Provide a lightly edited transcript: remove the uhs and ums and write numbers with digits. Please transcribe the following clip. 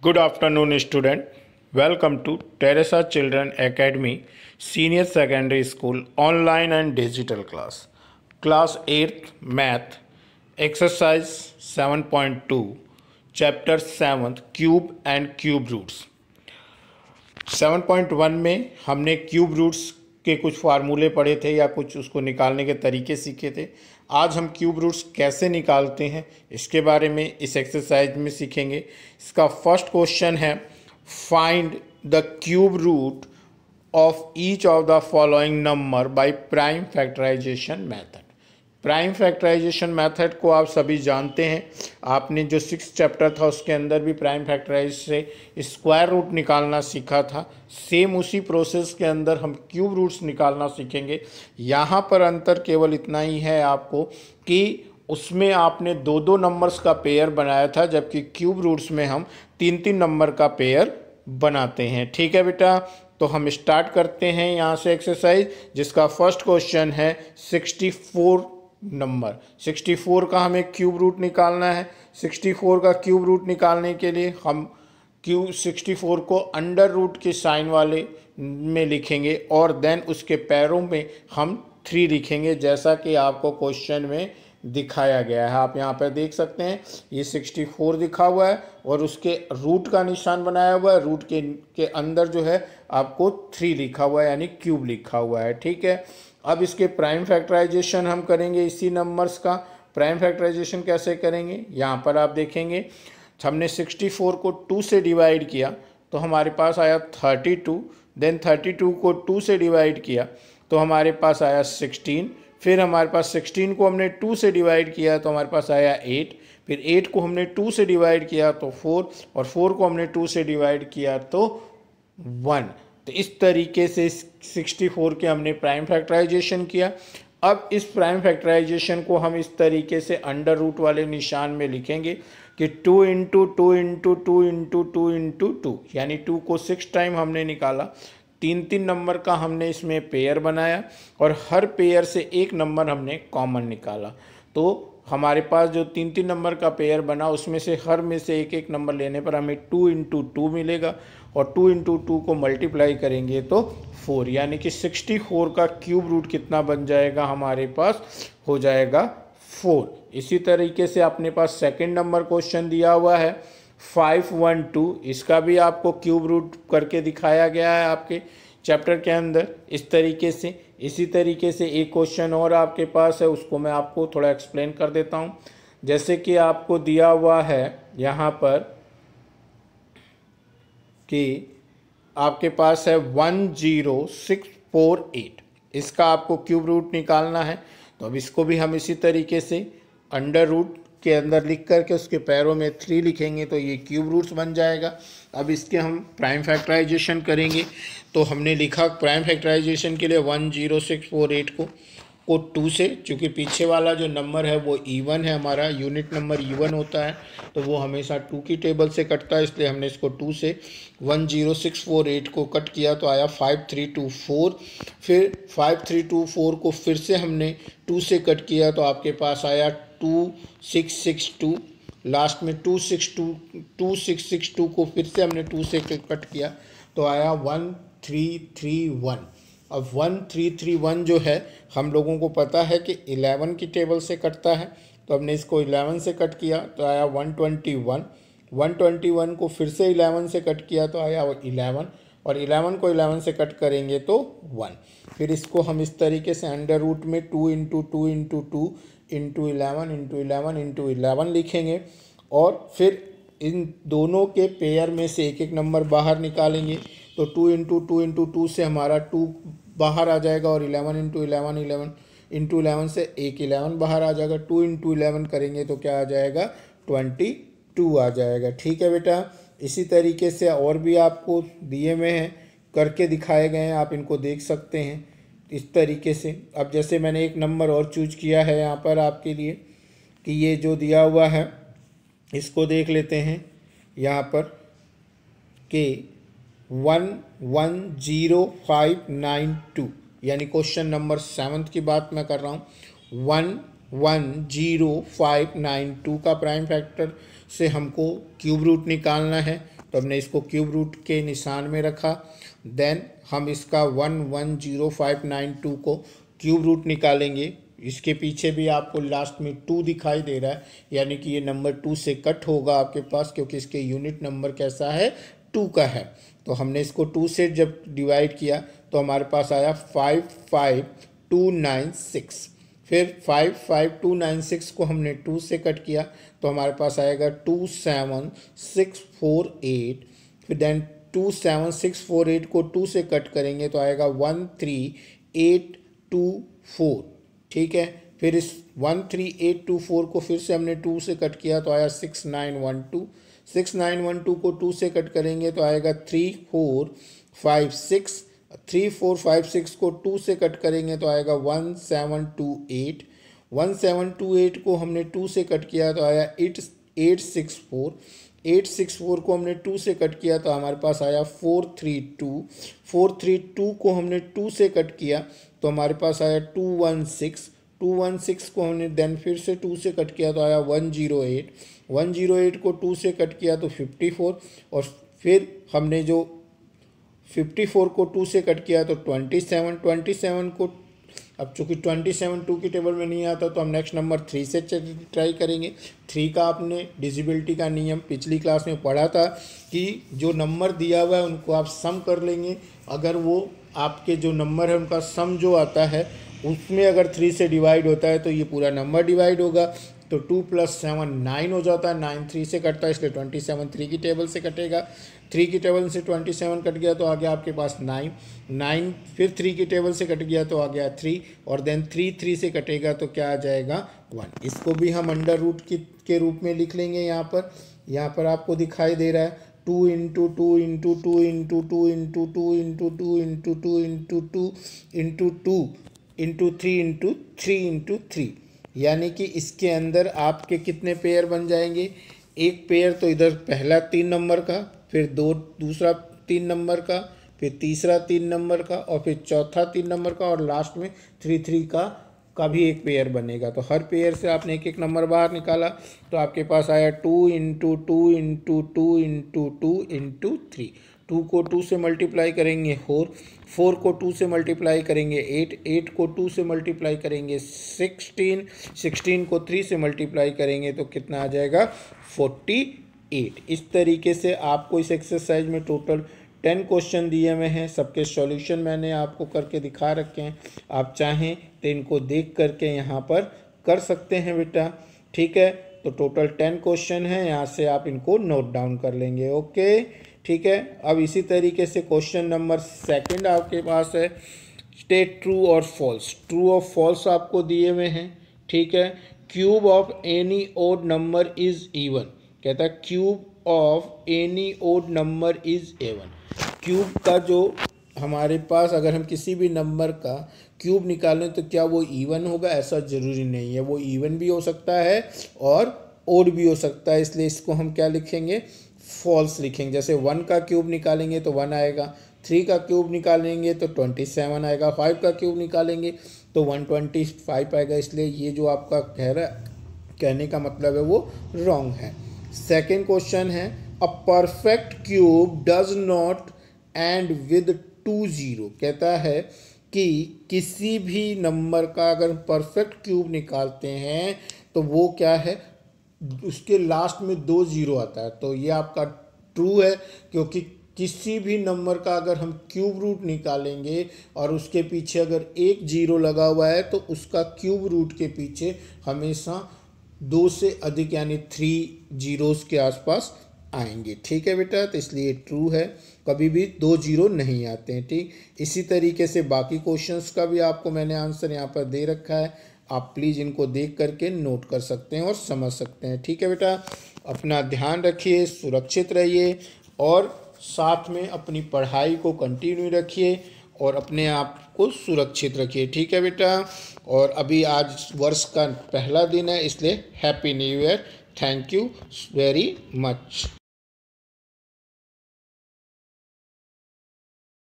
Good afternoon, student. Welcome to Teresa Children Academy Senior Secondary School online and digital class. Class 8th Math Exercise 7.2 Chapter 7th Cube and Cube Roots. 7.1 में हमने cube roots के कुछ फार्मूले पढ़े थे या कुछ उसको निकालने के तरीके सीखे थे। आज हम क्यूब रूट्स कैसे निकालते हैं इसके बारे में इस एक्सरसाइज में सीखेंगे। इसका फर्स्ट क्वेश्चन है find the cube root of each of the following number by prime factorization method. Prime factorization method को आप सभी जानते हैं, आपने जो 6th चैप्टर था उसके अंदर भी प्राइम फैक्टराइज से स्क्वायर रूट निकालना सीखा था। सेम उसी प्रोसेस के अंदर हम क्यूब रूट्स निकालना सीखेंगे। यहाँ पर अंतर केवल इतना ही है आपको कि उसमें आपने दो दो नंबर्स का पेयर बनाया था, जबकि क्यूब रूट्स में हम तीन तीन नंबर का पेयर बनाते हैं। ठीक है बेटा, तो हम स्टार्ट करते हैं यहाँ से एक्सरसाइज, जिसका फर्स्ट क्वेश्चन है 64 नंबर। 64 का हमें क्यूब रूट निकालना है। 64 का क्यूब रूट निकालने के लिए हम क्यूब 64 को अंडर रूट के साइन वाले में लिखेंगे और देन उसके पैरों में हम 3 लिखेंगे, जैसा कि आपको क्वेश्चन में दिखाया गया है। आप यहाँ पर देख सकते हैं ये 64 लिखा हुआ है और उसके रूट का निशान बनाया हुआ है। रूट के अंदर जो है आपको 3 लिखा हुआ है, यानी क्यूब लिखा हुआ है। ठीक है, अब इसके प्राइम फैक्टराइजेशन हम करेंगे। इसी नंबर्स का प्राइम फैक्टराइजेशन कैसे करेंगे, यहाँ पर आप देखेंगे हमने 64 को 2 से डिवाइड किया तो हमारे पास आया 32। देन 32 को 2 से डिवाइड किया तो हमारे पास आया 16। फिर हमारे पास 16 को हमने 2 से डिवाइड किया तो हमारे पास आया 8। फिर 8 को हमने 2 से डिवाइड किया तो 4, और 4 को हमने 2 से डिवाइड किया तो 1। तो इस तरीके से 64 के हमने प्राइम फैक्टराइजेशन किया। अब इस प्राइम फैक्टराइजेशन को हम इस तरीके से अंडर रूट वाले निशान में लिखेंगे कि 2 इंटू 2 इंटू 2 इंटू 2 इंटू 2, यानी 2 को 6 टाइम हमने निकाला। तीन तीन नंबर का हमने इसमें पेयर बनाया और हर पेयर से एक नंबर हमने कॉमन निकाला। तो हमारे पास जो तीन तीन नंबर का पेयर बना उसमें से हर में से एक एक नंबर लेने पर हमें 2 इंटू 2 मिलेगा और 2 इंटू 2 को मल्टीप्लाई करेंगे तो 4, यानी कि 64 का क्यूब रूट कितना बन जाएगा, हमारे पास हो जाएगा 4। इसी तरीके से अपने पास सेकंड नंबर क्वेश्चन दिया हुआ है 512। इसका भी आपको क्यूब रूट करके दिखाया गया है आपके चैप्टर के अंदर इस तरीके से। इसी तरीके से एक क्वेश्चन और आपके पास है, उसको मैं आपको थोड़ा एक्सप्लेन कर देता हूँ। जैसे कि आपको दिया हुआ है यहाँ पर कि आपके पास है 10648, इसका आपको क्यूब रूट निकालना है। तो अब इसको भी हम इसी तरीके से अंडर रूट के अंदर लिख करके उसके पैरों में 3 लिखेंगे तो ये क्यूब रूट्स बन जाएगा। अब इसके हम प्राइम फैक्टराइजेशन करेंगे। तो हमने लिखा प्राइम फैक्टराइजेशन के लिए 10648 को 2 से, चूँकि पीछे वाला जो नंबर है वो इवन है, हमारा यूनिट नंबर इवन होता है तो वो हमेशा 2 की टेबल से कटता है, इसलिए हमने इसको 2 से 10648 को कट किया तो आया 5324। फिर 5324 को फिर से हमने 2 से कट किया तो आपके पास आया 2662। लास्ट में 2662 को फिर से हमने 2 से कट किया तो आया 1331। अब 1331 जो है हम लोगों को पता है कि 11 की टेबल से कटता है, तो हमने इसको 11 से कट किया तो आया 121। 121 को फिर से 11 से कट किया तो आया 11, और 11 को 11 से कट करेंगे तो 1। फिर इसको हम इस तरीके से अंडर रूट में 2 into 2 into 2 into 11 into 11 into 11 लिखेंगे और फिर इन दोनों के पेयर में से एक एक नंबर बाहर निकालेंगे। तो 2 इंटू 2 इंटू 2 से हमारा 2 बाहर आ जाएगा और 11 इंटू 11 11 इंटू 11 से एक 11 बाहर आ जाएगा। 2 इंटू 11 करेंगे तो क्या आ जाएगा, 22 आ जाएगा। ठीक है बेटा, इसी तरीके से और भी आपको दिए हुए हैं, करके दिखाए गए हैं, आप इनको देख सकते हैं इस तरीके से। अब जैसे मैंने एक नंबर और चूज किया है यहाँ पर आपके लिए कि ये जो दिया हुआ है इसको देख लेते हैं यहाँ पर कि 110592, यानी क्वेश्चन नंबर 7 की बात मैं कर रहा हूँ। 110592 का प्राइम फैक्टर से हमको क्यूब रूट निकालना है। तो हमने इसको क्यूब रूट के निशान में रखा। देन हम इसका 110592 को क्यूब रूट निकालेंगे। इसके पीछे भी आपको लास्ट में 2 दिखाई दे रहा है, यानी कि ये नंबर 2 से कट होगा आपके पास, क्योंकि इसके यूनिट नंबर कैसा है, 2 का है। तो हमने इसको 2 से जब डिवाइड किया तो हमारे पास आया 55296। फिर 55296 को हमने 2 से कट किया तो हमारे पास आएगा 27648। फिर देन 27648 को 2 से कट करेंगे तो आएगा 13824। ठीक है, फिर इस 13824 को फिर से हमने 2 से कट किया तो आया 6912। 6912 को 2 से कट करेंगे तो आएगा 3456। 3456 को 2 से कट करेंगे तो आएगा 1728। 1728 को हमने 2 से कट किया तो आया 864। 864 को हमने 2 से कट किया तो हमारे पास आया 432। 432 को हमने 2 से कट किया तो हमारे पास आया 216। 216 को हमने देन फिर से 2 से कट किया तो आया 108। 108 को 2 से कट किया तो 54। और फिर हमने जो 54 को 2 से कट किया तो 27। 27 को अब चूंकि 27 2 की टेबल में नहीं आता तो हम नेक्स्ट नंबर 3 से ट्राई करेंगे। 3 का आपने डिविजिबिलिटी का नियम पिछली क्लास में पढ़ा था कि जो नंबर दिया हुआ है उनको आप सम कर लेंगे। अगर वो आपके जो नंबर है उनका सम जो आता है उसमें अगर 3 से डिवाइड होता है तो ये पूरा नंबर डिवाइड होगा। तो 2 + 7 9 हो जाता है। 9 3 से कटता है, इसलिए 27 3 की टेबल से कटेगा। 3 की टेबल से 27 कट गया तो आ गया आपके पास 9। 9 फिर 3 की टेबल से कट गया तो आ गया 3। और देन 3 से कटेगा तो क्या आ जाएगा 1। इसको भी हम अंडर रूट के रूप में लिख लेंगे। यहाँ पर आपको दिखाई दे रहा है 2 × 2 × 2 × 2 × 2 × 2 × 2 × 2 × 2 × 2 × 3 × 3 × 3। यानी कि इसके अंदर आपके कितने पेयर बन जाएंगे, एक पेयर तो इधर पहला 3 नंबर का, फिर दूसरा 3 नंबर का, फिर तीसरा 3 नंबर का, और फिर चौथा 3 नंबर का, और लास्ट में 3 का भी एक पेयर बनेगा। तो हर पेयर से आपने एक नंबर बाहर निकाला तो आपके पास आया 2 × 2 × 2 × 2 × 3। 2 को 2 से मल्टीप्लाई करेंगे 4। 4 को 2 से मल्टीप्लाई करेंगे 8। 8 को 2 से मल्टीप्लाई करेंगे 16। 16 को 3 से मल्टीप्लाई करेंगे तो कितना आ जाएगा 48। इस तरीके से आपको इस एक्सरसाइज में टोटल 10 क्वेश्चन दिए हुए हैं। सबके सॉल्यूशन मैंने आपको करके दिखा रखे हैं। आप चाहें तो इनको देख करके यहाँ पर कर सकते हैं बेटा। ठीक है, तो टोटल 10 क्वेश्चन हैं, यहाँ से आप इनको नोट डाउन कर लेंगे। ओके, ठीक है। अब इसी तरीके से क्वेश्चन नंबर 2 आपके पास है, स्टेट ट्रू और फॉल्स। ट्रू और फॉल्स आपको दिए हुए हैं। ठीक है, cube of any odd number is even. कहता है cube of any odd number is even. Cube का जो हमारे पास अगर हम किसी भी नंबर का क्यूब निकालें तो क्या वो इवन होगा, ऐसा ज़रूरी नहीं है। वो इवन भी हो सकता है और ओड भी हो सकता है, इसलिए इसको हम क्या लिखेंगे, फॉल्स लिखेंगे। जैसे 1 का क्यूब निकालेंगे तो 1 आएगा, 3 का क्यूब निकालेंगे तो 27 आएगा, 5 का क्यूब निकालेंगे तो 125 आएगा। इसलिए ये जो आपका कहने का मतलब है वो रॉन्ग है। सेकेंड क्वेश्चन है, a perfect cube does not and with 2 0। कहता है कि किसी भी नंबर का अगर परफेक्ट क्यूब निकालते हैं तो वो क्या है, उसके लास्ट में 2 0 आता है। तो ये आपका ट्रू है, क्योंकि किसी भी नंबर का अगर हम क्यूब रूट निकालेंगे और उसके पीछे अगर 1 0 लगा हुआ है तो उसका क्यूब रूट के पीछे हमेशा 2 से अधिक यानी 3 zeros के आसपास आएंगे। ठीक है बेटा, तो इसलिए ट्रू है, कभी भी 2 0 नहीं आते हैं। ठीक, इसी तरीके से बाकी क्वेश्चंस का भी आपको मैंने आंसर यहाँ पर दे रखा है। आप प्लीज़ इनको देख करके नोट कर सकते हैं और समझ सकते हैं। ठीक है बेटा, अपना ध्यान रखिए, सुरक्षित रहिए और साथ में अपनी पढ़ाई को कंटिन्यू रखिए और अपने आप को सुरक्षित रखिए। ठीक है बेटा, और अभी आज वर्ष का पहला दिन है, इसलिए happy new year. Thank you very much.